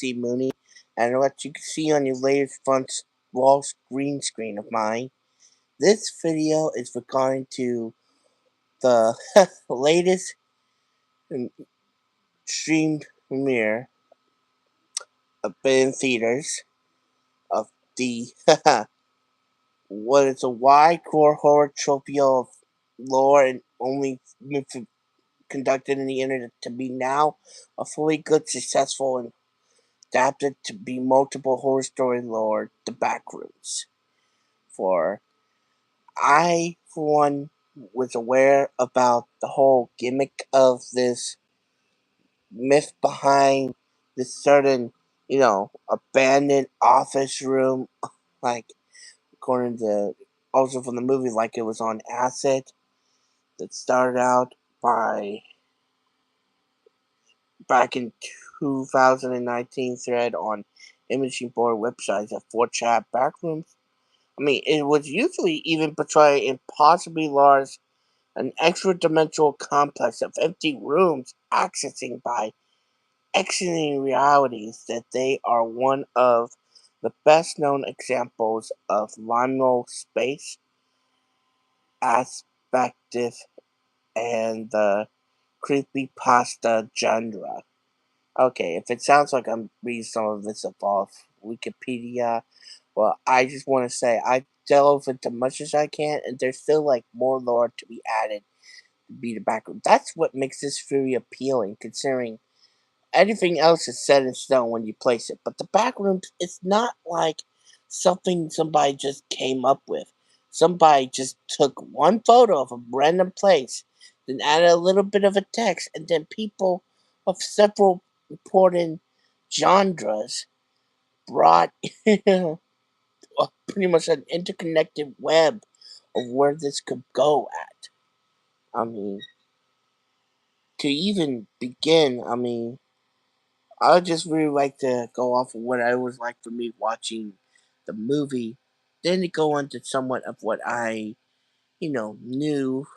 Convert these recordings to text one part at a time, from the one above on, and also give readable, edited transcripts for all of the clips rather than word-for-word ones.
CMooney, and what you can see on your latest front wall green screen of mine. This video is regarding to the latest streamed premiere in theaters of the what is a wide core horror trophy of lore and only conducted in the internet to be now a fully good, successful, and adapted to be multiple horror story lore, The Backrooms. For for one, was aware about the whole gimmick of this myth behind this certain, abandoned office room, like according to also from the movie, like it was on acid. That started out by back in 2019 thread on imaging board websites at 4chan Backrooms. I mean, it was usually even portrayed in possibly large, an extra-dimensional complex of empty rooms accessing by exiting realities that they are one of the best-known examples of liminal space aspective and the creepypasta genre. Okay, if it sounds like I'm reading some of this off Wikipedia, well, I just want to say I delve into much as I can, and there's still like more lore to be added to be the background. That's what makes this very appealing, considering everything else is set in stone when you place it. But the backrooms, it's not like something somebody just came up with. Somebody just took one photo of a random place, then added a little bit of a text, and then people of several important genres brought pretty much an interconnected web of where this could go at. I mean, to even begin, I would just really like to go off of what it was like for me watching the movie, then to go into somewhat of what I, knew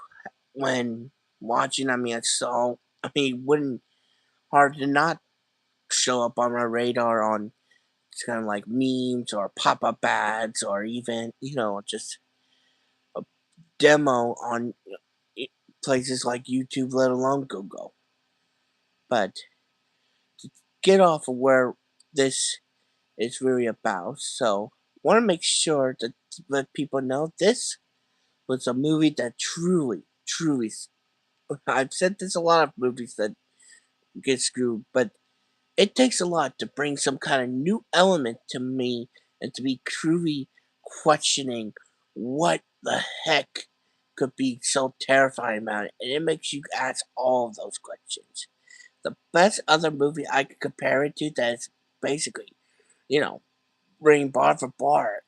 when watching. I saw, wouldn't hard to not show up on my radar on it's kind of like memes or pop-up ads or even, just a demo on places like YouTube, let alone Google. But to get off of where this is really about, so want to make sure to let people know this was a movie that truly, I've said this a lot of movies that get screwed, but it takes a lot to bring some kind of new element to me and to be truly questioning what the heck could be so terrifying about it. And it makes you ask all of those questions. The best other movie I could compare it to that is basically, you know, rating bar for bar,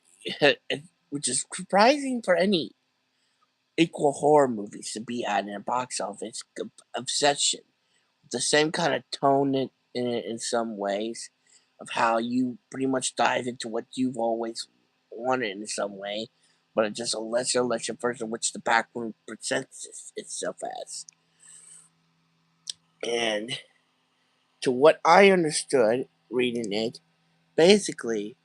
which is surprising for any equal horror movies to be at in a box office. Obsession. The same kind of tone in it in some ways of how you pretty much dive into what you've always wanted in some way, but it's just a lesser version which the backroom presents itself as. And to what I understood reading it, basically,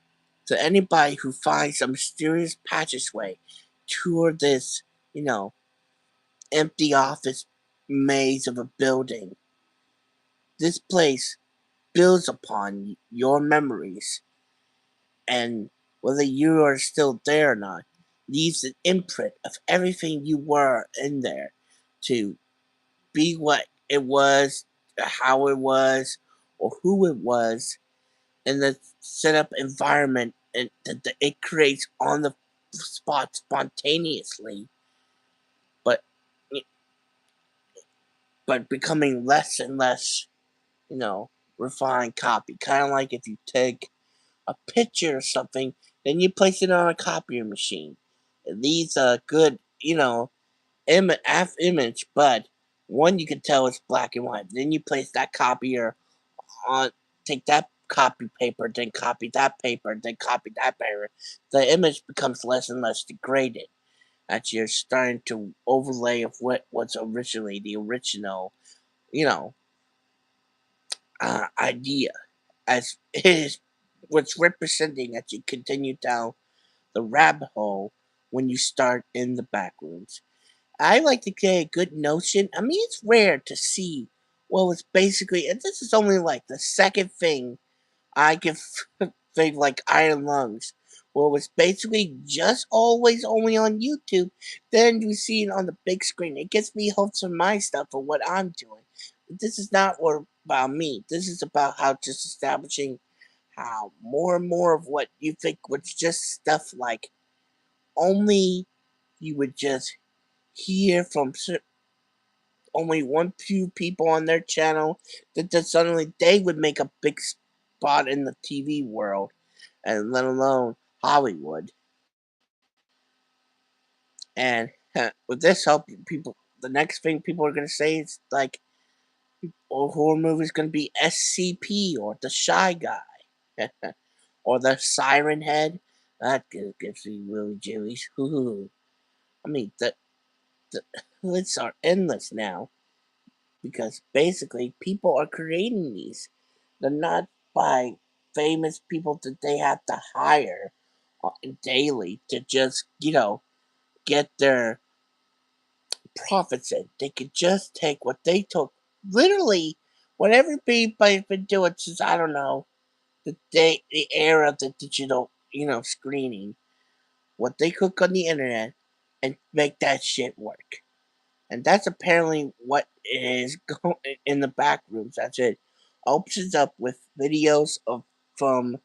to anybody who finds a mysterious passageway toward this, you know, empty office maze of a building, this place builds upon your memories, and whether you are still there or not, leaves an imprint of everything you were in there to be what it was, how it was, or who it was, in the setup environment and that it creates on the spot spontaneously, but becoming less and less, you know, refined copy. Kind of like if you take a picture or something, then you place it on a copier machine. It leaves a good, image, but one you can tell is black and white. Then you place that copier on, take that copy paper, then copy that paper, then copy that paper. The image becomes less and less degraded as you're starting to overlay of what was originally the original, you know, idea. as is what's representing as you continue down the rabbit hole when you start in the back rooms. I like to get a good notion. I mean, it's rare to see what was basically, and this is only like the second thing I can think like Iron Lungs, where it was basically just always only on YouTube. Then you see it on the big screen. It gives me hopes for my stuff for what I'm doing. But this is not what about me. This is about how just establishing how more and more of what you think was just stuff like only you would just hear from only one few people on their channel that then suddenly they would make a big spot in the TV world, and let alone Hollywood. And with this help, people, the next thing people are gonna say is like, "Oh, horror movie is gonna be SCP or the Shy Guy or the Siren Head." That gives me really jillies. I mean, the lists are endless now, because basically people are creating these. They're not by famous people that they have to hire daily to just, get their profits in. They could just take what they took, literally, what everybody's been doing since, I don't know, the era of the digital, screening, what they cook on the internet, and make that shit work. And that's apparently what is going in the back rooms. That's it. Opens up with videos of from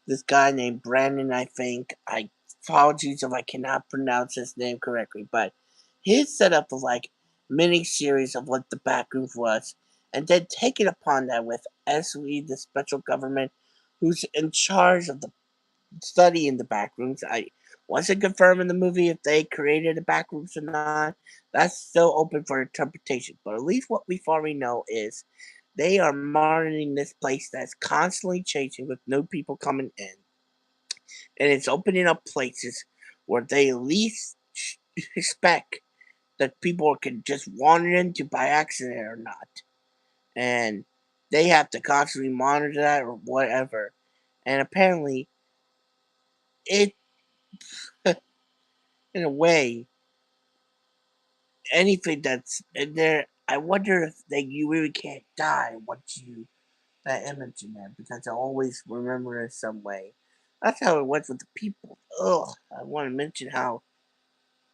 this guy named Brandon. I think. I apologies if I cannot pronounce his name correctly, but his setup of like mini series of what the back rooms was, and then take it upon that with SWE, the special government, who's in charge of the study in the back rooms. I wasn't confirmed in the movie if they created the back rooms or not. That's still open for interpretation. But at least what we already know is they are monitoring this place that's constantly changing with new people coming in. And it's opening up places where they at least expect that people can just wander into by accident or not. And they have to constantly monitor that or whatever. And apparently, it, in a way, anything that's in there, I wonder if you really can't die once you that image in there, because I always remember it some way. That's how it was with the people. Ugh, I want to mention how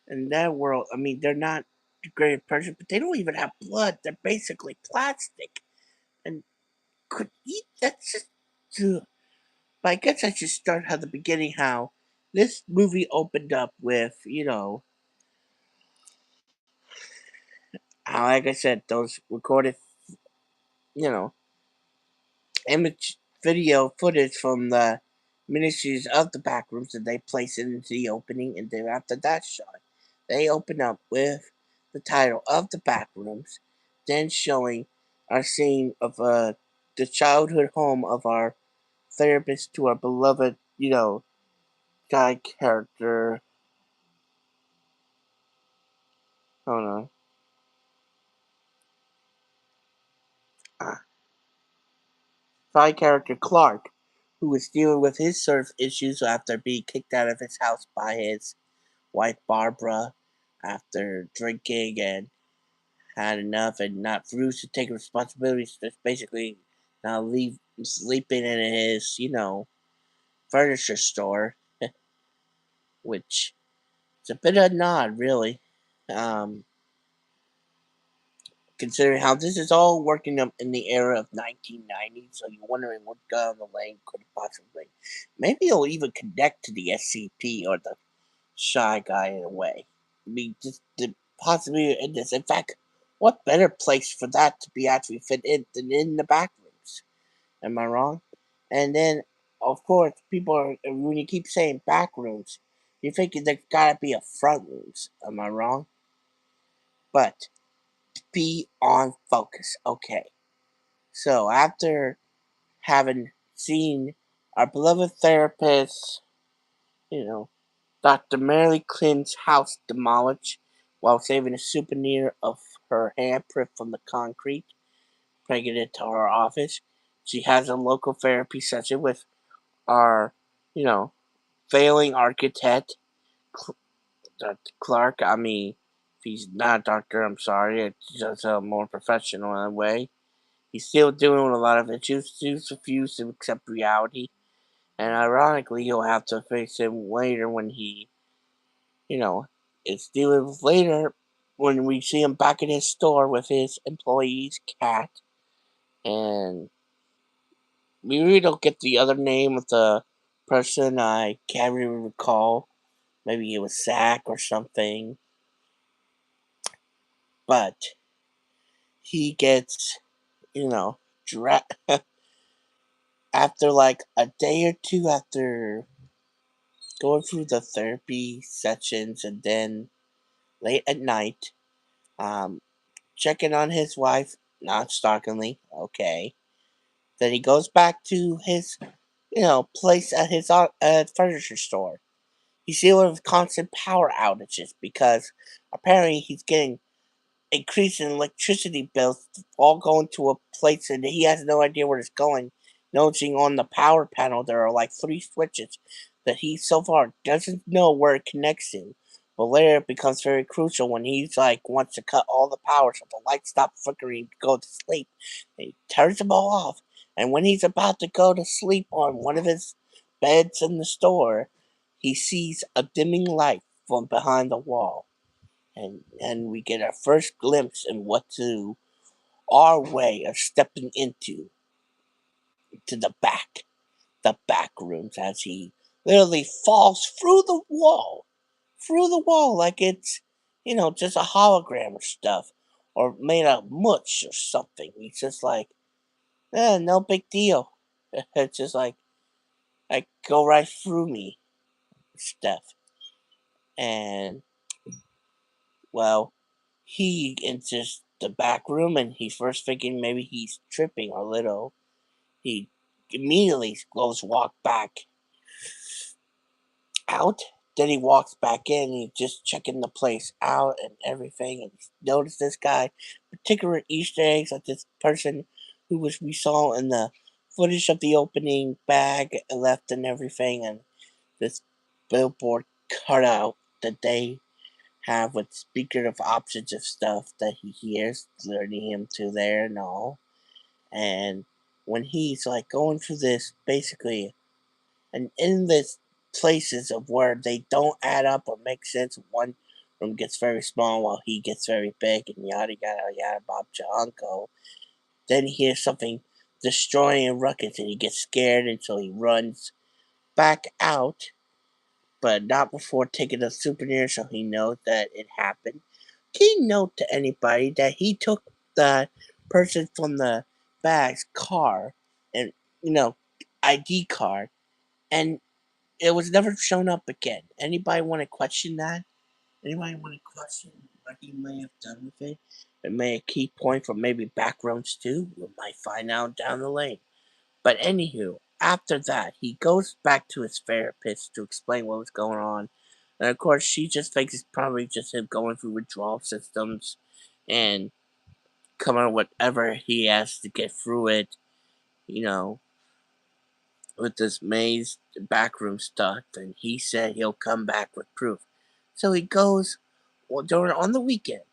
in that world, I mean, they're not the greatest person, but they don't even have blood. They're basically plastic and could eat. That's just. Ugh. But I guess I should start at the beginning. How this movie opened up with, how, like I said, those recorded, you know, image video footage from the ministries of the back rooms, and they place it into the opening, and then after that shot, they open up with the title of the back rooms, then showing our scene of the childhood home of our therapist to our beloved, guy character. Hold on. Side character Clark, who was dealing with his surf issues after being kicked out of his house by his wife Barbara after drinking and had enough and not refused to take responsibilities. Just basically now leave sleeping in his, furniture store, which is a bit odd, really. Um, Considering how this is all working up in the era of 1990, so you're wondering what down the lane could possibly. Maybe it'll even connect to the SCP or the Shy Guy in a way. I mean, just the possibility in this. In fact, what better place for that to be actually fit in than in the back rooms? Am I wrong? And then, of course, people are, when you keep saying back rooms, you're thinking there gotta be a front rooms. Am I wrong? But be on focus. Okay. So after having seen our beloved therapist, you know, Dr. Mary Clinton's house demolished while saving a souvenir of her handprint from the concrete, bringing it to her office. She has a local therapy session with our, you know, failing architect, Dr. Clark. I mean, if he's not a doctor, I'm sorry. It's just a more professional in a way. He's still dealing with a lot of issues. He refuses to accept reality. And ironically, he'll have to face him later when he, you know, is dealing with later when we see him back in his store with his employee's cat. And we really don't get the other name of the person. I can't really recall. Maybe it was Zach or something. But he gets, you know, dra- after like a day or two after going through the therapy sessions and then late at night, um, checking on his wife, not stalkingly, okay. Then he goes back to his, place at his furniture store. He's dealing with constant power outages because apparently he's getting increase in electricity bills all going to a place and he has no idea where it's going. Noticing on the power panel there are like three switches that he so far doesn't know where it connects to. But later it becomes very crucial when he's like wants to cut all the power so the lights stop flickering to go to sleep. And he turns them all off. And when he's about to go to sleep on one of his beds in the store, he sees a dimming light from behind the wall and we get our first glimpse in what to our way of stepping into to the back rooms as he literally falls through the wall like it's just a hologram or stuff or made of mush or something. He's just like, no big deal. It's just like go right through me stuff. And well, he enters the back room and he's first thinking maybe he's tripping a little. He immediately goes walk back out. Then he walks back in. He's just checking the place out and everything. And he noticed this guy, particular Easter eggs like this person who was we saw in the footage of the opening bag left and everything, and this billboard cutout that they have with speaker of options of stuff that he hears, leading him to there and all. And when he's like going through this basically an endless places of where they don't add up or make sense. One room gets very small while he gets very big and yada yada yada bob uncle. Then he hears something destroying a ruckus and he gets scared and so he runs back out, but not before taking a souvenir so he knows that it happened. Key note to anybody that he took the person from the bag's car and ID card and it was never shown up again. Anybody want to question that? Anybody want to question what he may have done with it? It may a key point for maybe backgrounds too. We might find out down the lane. But anywho, after that, he goes back to his therapist to explain what was going on. And of course, she just thinks it's probably just him going through withdrawal systems and coming up with whatever he has to get through it, you know, with this maze backroom stuff. And he said he'll come back with proof. So he goes during on the weekend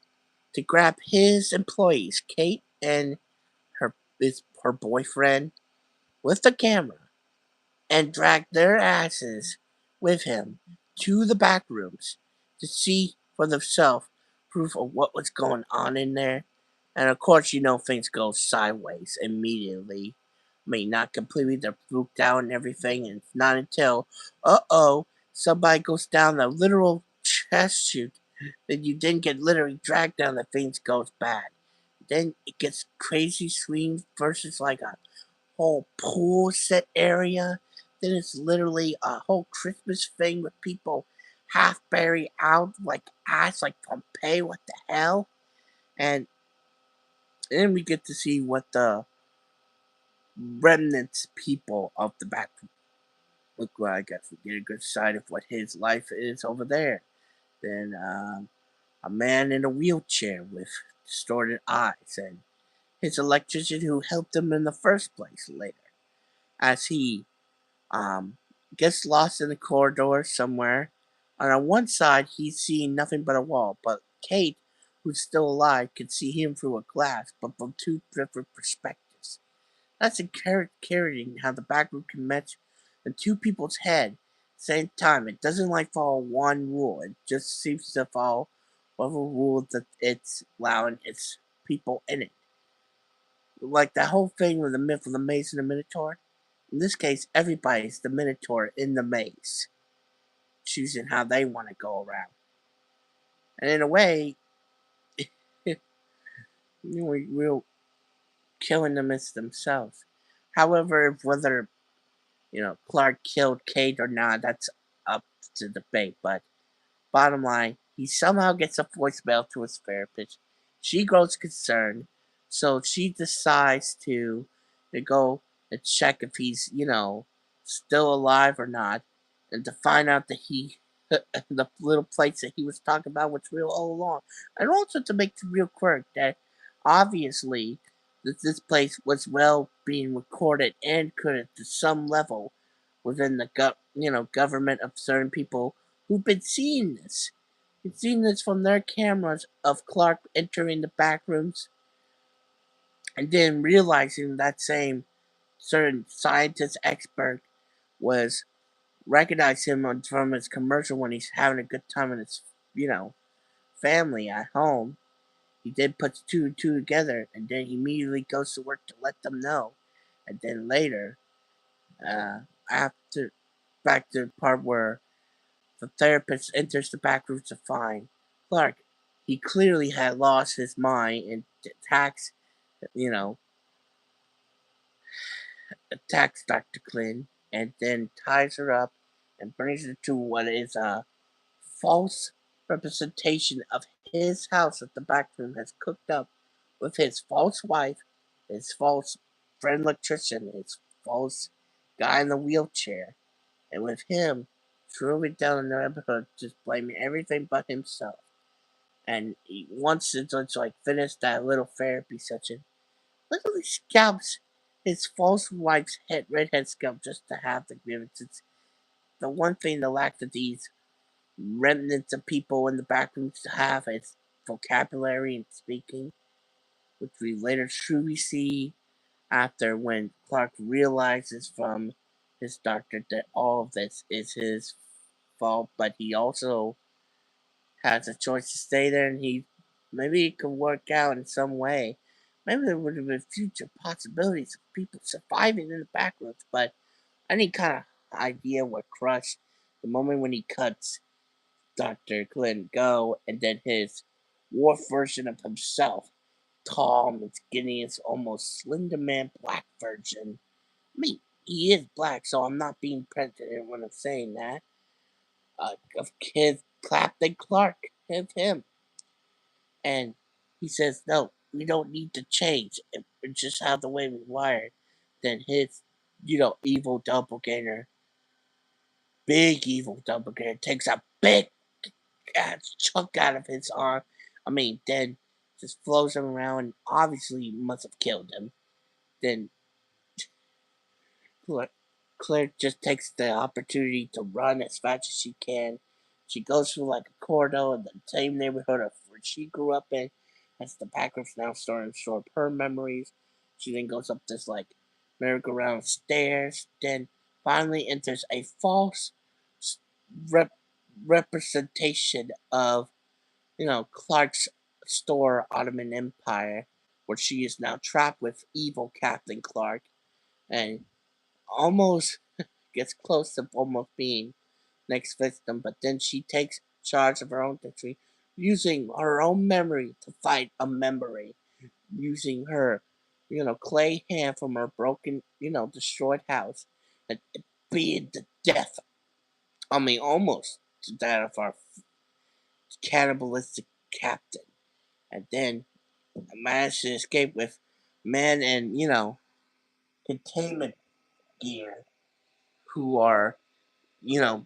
to grab his employees, Kate and her boyfriend, with the camera and dragged their asses with him to the back rooms to see for themselves proof of what was going on in there. And of course, things go sideways immediately. I mean, not completely, they're broke down and everything, and it's not until, somebody goes down the literal chest chute that you then get literally dragged down that things goes bad. Then it gets crazy swing versus like a whole pool set area. Then it's literally a whole Christmas thing with people half buried out like ass like Pompeii. What the hell? And then we get to see what the remnants people of the back look like. If we get a good sight of what his life is over there. Then a man in a wheelchair with distorted eyes and his electrician who helped him in the first place later, as he um, gets lost in the corridor somewhere. And on one side, he's seeing nothing but a wall, but Kate, who's still alive, can see him through a glass, but from two different perspectives. That's encouraging how the back room can match in two people's head same time. It doesn't like follow one rule. It just seems to follow whatever rule that it's allowing its people in it. Like that whole thing with the myth of the maze and the minotaur. In this case, everybody's the minotaur in the maze, choosing how they want to go around. And in a way, we're killing them as themselves. However, whether Clark killed Kate or not, that's up to debate. But bottom line, he somehow gets a voicemail to his therapist. She grows concerned, so she decides to go and check if he's, still alive or not, and to find out that the little place that he was talking about was real all along. And also to make the real quirk that obviously that this place was well being recorded and could to some level within the government of certain people who've been seeing this. You've seen this from their cameras of Clark entering the back rooms and then realizing that same certain scientist expert was recognize him from his commercial when he's having a good time with his, family at home. He did put the two and two together and then he immediately goes to work to let them know. And then later, uh, after back to the part where the therapist enters the back room to find Clark. He clearly had lost his mind and you know, attacks Dr. Klin and then ties her up and brings her to what is a false representation of his house that the back room has cooked up with his false wife, his false friend electrician, his false guy in the wheelchair, and with him truly down in the neighborhood, just blaming everything but himself. And once it's like finished that little therapy session, literally scalps his false wife's redhead scalp just to have the grievance. It's the one thing the lack of these remnants of people in the back rooms to have is vocabulary and speaking, which we later truly see after when Clark realizes from his doctor that all of this is his fault, but he also has a choice to stay there and he maybe it could work out in some way. Maybe there would have been future possibilities of people surviving in the backwoods, but any kind of idea would crush the moment when he cuts Dr. Clint go and then his dwarf version of himself, tall and skinny as almost slender man black version. I mean, he is black, so I'm not being prejudice when I'm saying that. Of kid Clapton Clark, of him. And he says, no, we don't need to change. It's just how the way we're wired. Then his, evil doppelganger, big evil doppelganger, takes a big ass chunk out of his arm. I mean, then just flows him around and obviously must have killed him. Then Claire just takes the opportunity to run as fast as she can. She goes through like a corridor in the same neighborhood of where she grew up in. As the Packers now starting to store up her memories. She then goes up this like merry-go-round stairs. Then finally enters a false rep- representation of Clark's store Ottoman Empire, where she is now trapped with evil Captain Clark and almost gets close to almost being next victim, but then she takes charge of her own country, using her own memory to fight a memory, using her, clay hand from her broken, destroyed house, and being the death, I mean, almost to that of our cannibalistic captain. And then managed to escape with men and, containment gear who are,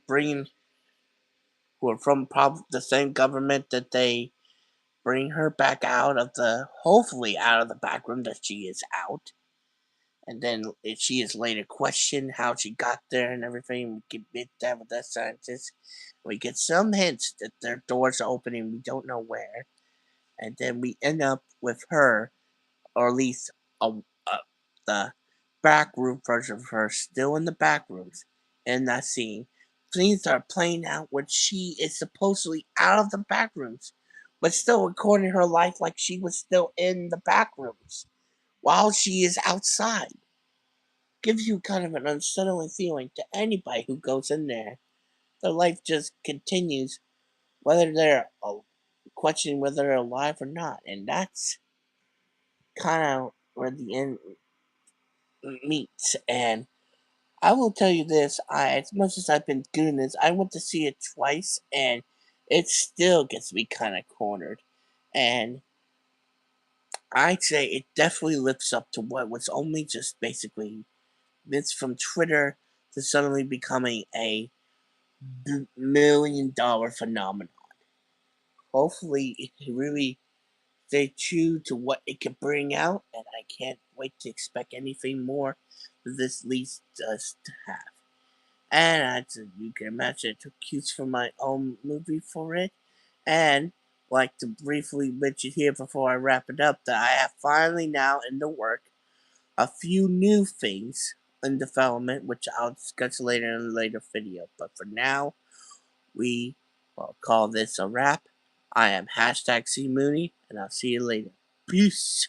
bringing who are from the same government that they bring her back out of the, hopefully out of the back room that she is out. And then if she is later questioned how she got there and everything, we can meet that with that scientist. We get some hints that their doors are opening, we don't know where. And then we end up with her, or at least a, a, the back room version of her still in the back rooms in that scene. Things are playing out when she is supposedly out of the back rooms, but still recording her life like she was still in the back rooms while she is outside. Gives you kind of an unsettling feeling to anybody who goes in there. Their life just continues, whether they're questioning whether they're alive or not, and that's kind of where the end meets. And I will tell you this: as much as I've been doing this, I went to see it twice, and it still gets me kind of cornered. And I'd say it definitely lives up to what was only just basically this from Twitter to suddenly becoming a $1 million phenomenon. Hopefully, it really stay true to what it can bring out, and I can't wait to expect anything more that this leads us to have. And as you can imagine, I took cues from my own movie for it, and like to briefly mention here before I wrap it up that I have finally now in the work a few new things in development, which I'll discuss later in a later video. But for now, we will call this a wrap. I am hashtag CMooney, and I'll see you later. Peace.